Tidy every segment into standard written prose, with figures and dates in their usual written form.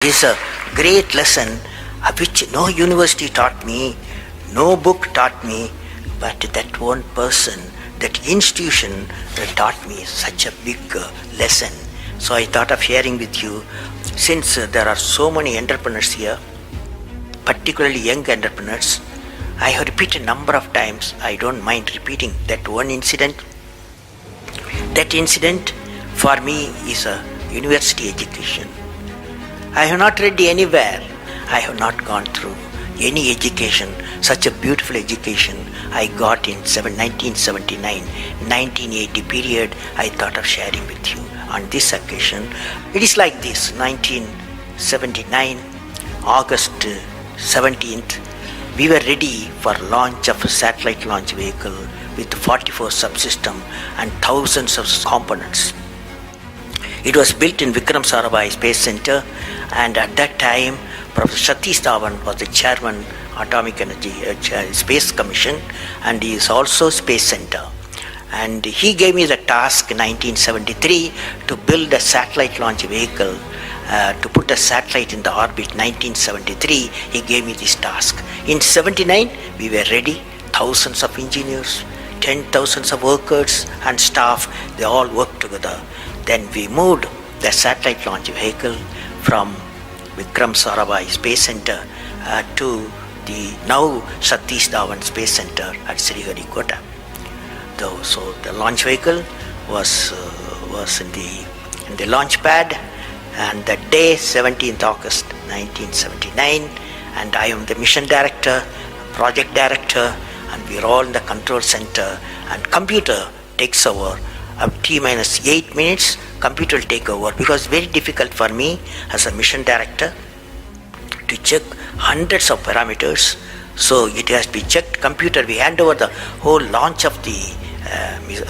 Is a great lesson which no university taught me, no book taught me, but that one person, that institution taught me such a big lesson. So I thought of sharing with you, since there are so many entrepreneurs here, particularly young entrepreneurs. I have repeated a number of times. I don't mind repeating that one incident. That incident for me is a university education. I have not read anywhere. I have not gone through any education, such a beautiful education I got in 1979, 1980 period. I thought of sharing with you on this occasion. It is like this: 1979, August 17th, we were ready for launch of a satellite launch vehicle with 44 subsystem and thousands of components. It was built in Vikram Sarabhai Space Center, and at that time Professor Satish Dhawan was the chairman Atomic Energy Space Commission, and he is also Space Center. And he gave me the task in 1973 to build a satellite launch vehicle, to put a satellite in the orbit. 1973 he gave me this task. In 79 we were ready, thousands of engineers, 10,000 of workers and staff, they all worked together. Then we moved the satellite launch vehicle from Vikram Sarabhai Space Center to the now Satish Dhawan Space Center at Sriharikota. So the launch vehicle was in the launch pad, and the day 17th August 1979, and I am the mission director, project director, and we are all in the control center, and computer takes over. T minus 8 minutes, computer will take over, because very difficult for me as a mission director to check hundreds of parameters. So it has to be checked. Computer, we hand over the whole launch of the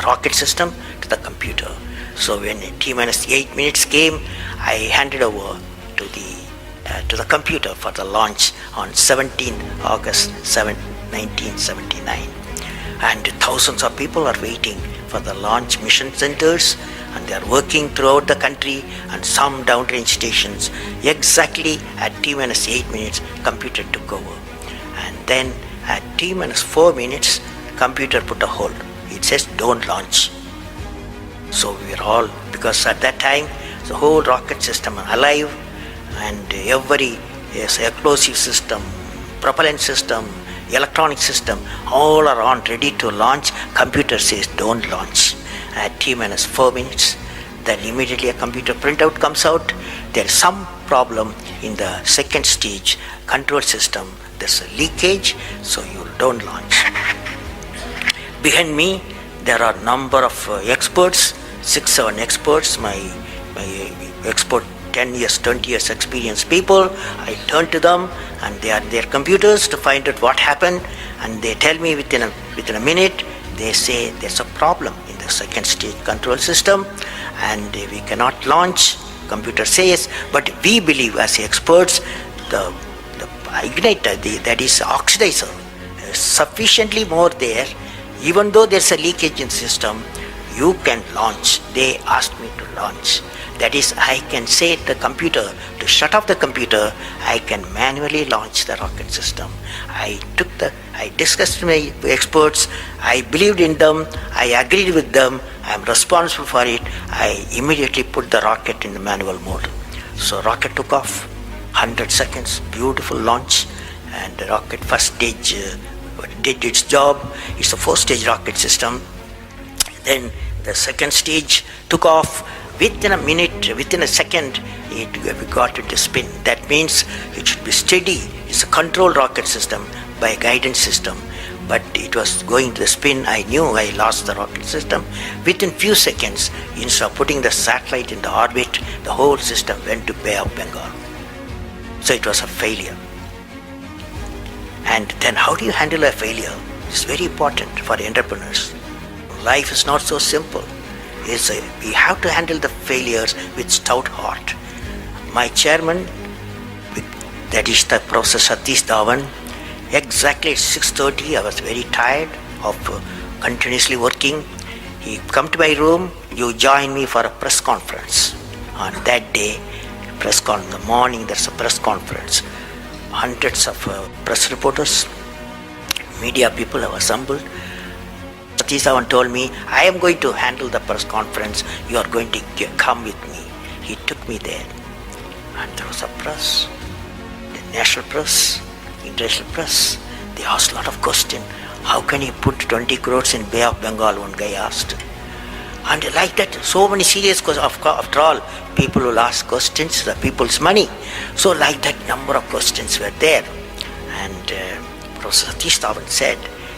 rocket system to the computer. So when T minus 8 minutes came, I handed over to the computer for the launch on 17 August 1979. And thousands of people are waiting for the launch mission centers, and they are working throughout the country and some downrange stations. Exactly at T minus 8 minutes, computer took over. And then at T minus 4 minutes, computer put a hold. It says don't launch. So we are all, because at that time the whole rocket system alive, and every explosive system, propellant system, electronic system, all are on, ready to launch. Computer says don't launch. At T minus 4 minutes, then immediately a computer printout comes out. There is some problem in the second stage control system. There's a leakage, so you don't launch. Behind me there are number of experts, 6-7 experts, my expert 10 years, 20 years experienced people. I turn to them, and they are their computers to find out what happened, and they tell me within a minute. They say there's a problem in the second stage control system and we cannot launch. Computer says, but we believe as experts the igniter, that is oxidizer, is sufficiently more there. Even though there's a leakage in system, you can launch. They asked me to launch. That is, I can say to the computer to shut off the computer. I can manually launch the rocket system. I discussed with my experts. I believed in them. I agreed with them. I am responsible for it. I immediately put the rocket in the manual mode. So rocket took off, 100 seconds, beautiful launch, and the rocket first stage did its job. It's a 4-stage rocket system. Then the second stage took off. Within a minute, within a second, we got it to spin. That means it should be steady. It's a controlled rocket system by a guidance system. But it was going to spin. I knew I lost the rocket system. Within few seconds, instead of putting the satellite in the orbit, the whole system went to Bay of Bengal. So it was a failure. And then how do you handle a failure? It's very important for entrepreneurs. Life is not so simple. We have to handle the failures with stout heart. My chairman, that is the Professor Satish Dhawan, exactly at 6:30, I was very tired of continuously working. He come to my room, you join me for a press conference. On that day, in the morning there's a press conference. Hundreds of press reporters, media people have assembled. Satish Dhawan told me, I am going to handle the press conference, you are going to come with me. He took me there, and there was a press, the national press, international press. They asked a lot of questions. How can you put 20 crores in Bay of Bengal, one guy asked. And like that, so many serious questions. After all, people will ask questions, the people's money. So like that, number of questions were there. And Professor Satish Dhawan said,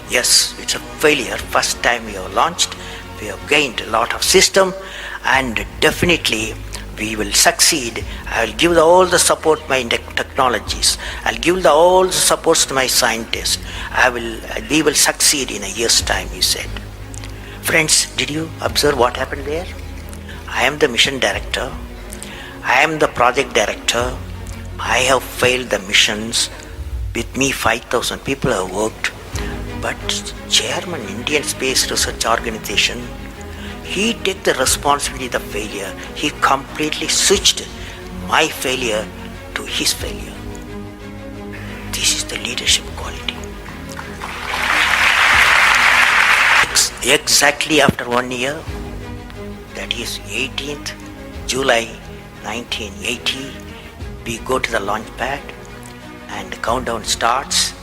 yes, it's a failure. First time we have launched, we have gained a lot of system, and definitely we will succeed. I will give all the support to my technologies. I'll give all the supports to my scientists. We will succeed in a year's time, he said. Friends, did you observe what happened there? I am the mission director. I am the project director. I have failed the missions. With me, 5,000 people have worked. But Chairman, Indian Space Research Organization, he took the responsibility of the failure. He completely switched my failure to his failure. This is the leadership quality. Exactly after 1 year, that is 18th July 1980, we go to the launch pad and the countdown starts.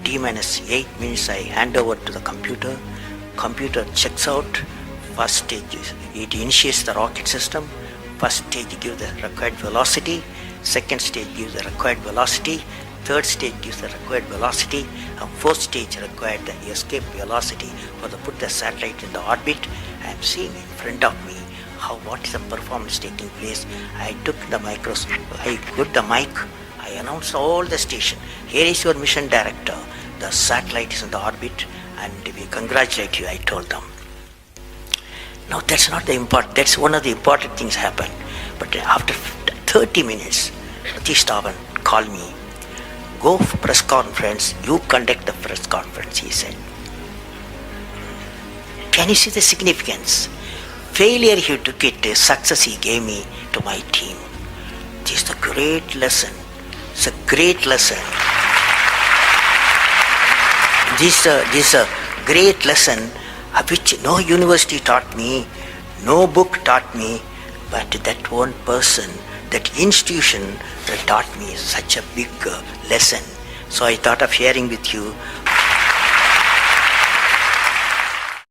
T-8 minutes I hand over to the computer. Computer checks out. First stage, it initiates the rocket system. First stage gives the required velocity. Second stage gives the required velocity. Third stage gives the required velocity. And fourth stage required the escape velocity for the put the satellite in the orbit. I am seeing in front of me what is the performance taking place. I took the microscope, I put the mic, I announced all the station. Here is your mission director. The satellite is in the orbit and we congratulate you, I told them. Now that's not the important, that's one of the important things happen. But after 30 minutes, Satish Dhawan called me. Go for press conference, you conduct the press conference, he said. Can you see the significance? Failure he took it, success he gave me to my team. This is a great lesson. It's a great lesson. This is a great lesson which no university taught me, no book taught me, but that one person, that institution taught me such a big lesson. So I thought of sharing with you